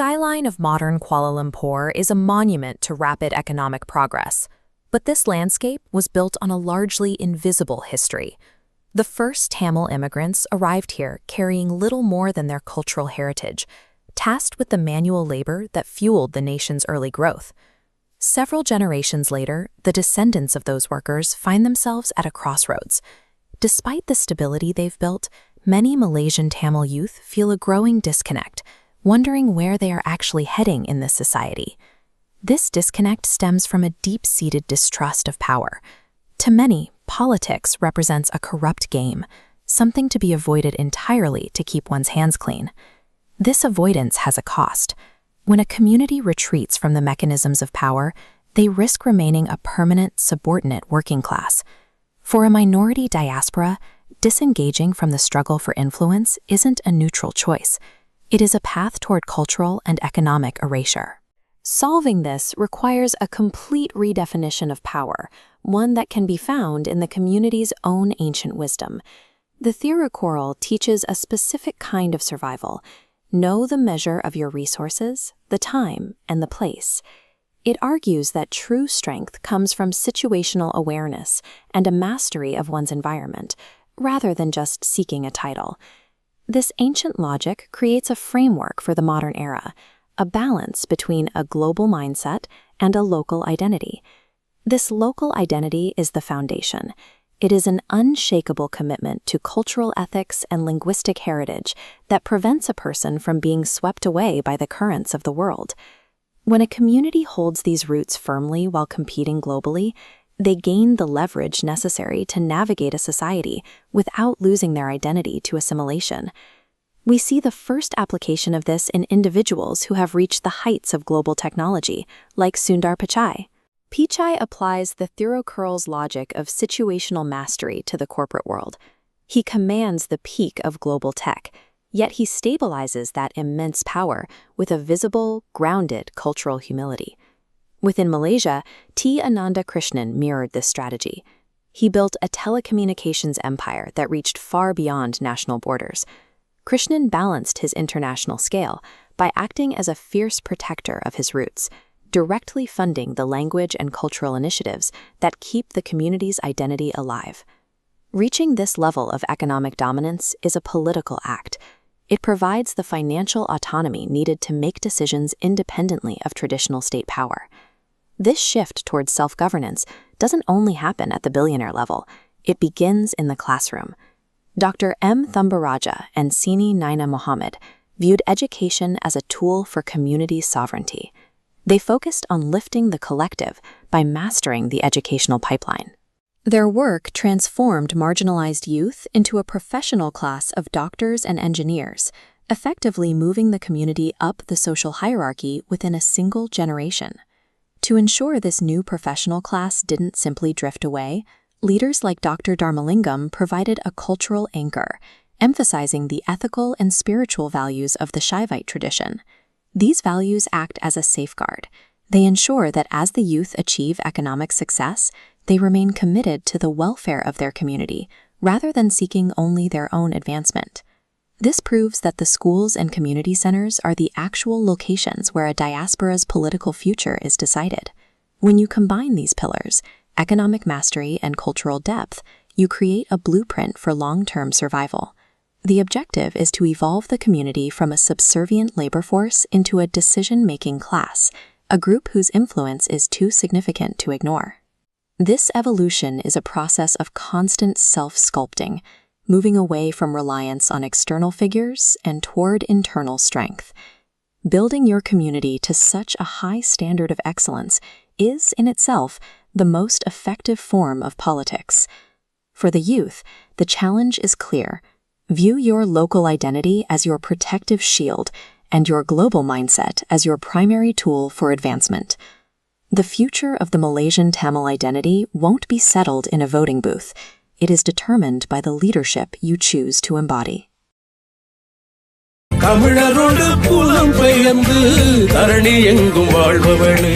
skyline of modern Kuala Lumpur is a monument to rapid economic progress, but this landscape was built on a largely invisible history. The first Tamil immigrants arrived here carrying little more than their cultural heritage, tasked with the manual labor that fueled the nation's early growth. Several generations later, the descendants of those workers find themselves at a crossroads. Despite the stability they've built, many Malaysian Tamil youth feel a growing disconnect, wondering where they are actually heading in this society. This disconnect stems from a deep-seated distrust of power. To many, politics represents a corrupt game, something to be avoided entirely to keep one's hands clean. This avoidance has a cost. When a community retreats from the mechanisms of power, they risk remaining a permanent, subordinate working class. For a minority diaspora, disengaging from the struggle for influence isn't a neutral choice. It is a path toward cultural and economic erasure. Solving this requires a complete redefinition of power, one that can be found in the community's own ancient wisdom. The Thirukural teaches a specific kind of survival. Know the measure of your resources, the time, and the place. It argues that true strength comes from situational awareness and a mastery of one's environment, rather than just seeking a title. This ancient logic creates a framework for the modern era, a balance between a global mindset and a local identity. This local identity is the foundation. It is an unshakable commitment to cultural ethics and linguistic heritage that prevents a person from being swept away by the currents of the world. When a community holds these roots firmly while competing globally, they gain the leverage necessary to navigate a society without losing their identity to assimilation. We see the first application of this in individuals who have reached the heights of global technology, like Sundar Pichai. Pichai applies the Thirukural's logic of situational mastery to the corporate world. He commands the peak of global tech, yet he stabilizes that immense power with a visible, grounded cultural humility. Within Malaysia, T. Ananda Krishnan mirrored this strategy. He built a telecommunications empire that reached far beyond national borders. Krishnan balanced his international scale by acting as a fierce protector of his roots, directly funding the language and cultural initiatives that keep the community's identity alive. Reaching this level of economic dominance is a political act. It provides the financial autonomy needed to make decisions independently of traditional state power. This shift towards self-governance doesn't only happen at the billionaire level, it begins in the classroom. Dr. M. Thumbaraja and Sini Naina Mohammed viewed education as a tool for community sovereignty. They focused on lifting the collective by mastering the educational pipeline. Their work transformed marginalized youth into a professional class of doctors and engineers, effectively moving the community up the social hierarchy within a single generation. To ensure this new professional class didn't simply drift away, leaders like Dr. Dharmalingam provided a cultural anchor, emphasizing the ethical and spiritual values of the Shaivite tradition. These values act as a safeguard. They ensure that as the youth achieve economic success, they remain committed to the welfare of their community, rather than seeking only their own advancement. This proves that the schools and community centers are the actual locations where a diaspora's political future is decided. When you combine these pillars, economic mastery and cultural depth, you create a blueprint for long-term survival. The objective is to evolve the community from a subservient labor force into a decision-making class, a group whose influence is too significant to ignore. This evolution is a process of constant self-sculpting, moving away from reliance on external figures and toward internal strength. Building your community to such a high standard of excellence is, in itself, the most effective form of politics. For the youth, the challenge is clear. View your local identity as your protective shield and your global mindset as your primary tool for advancement. The future of the Malaysian Tamil identity won't be settled in a voting booth. It is determined by the leadership you choose to embody. தமிழரோடு புலம் பெயர்ந்து தரணி எங்கும் வாழ்பவளே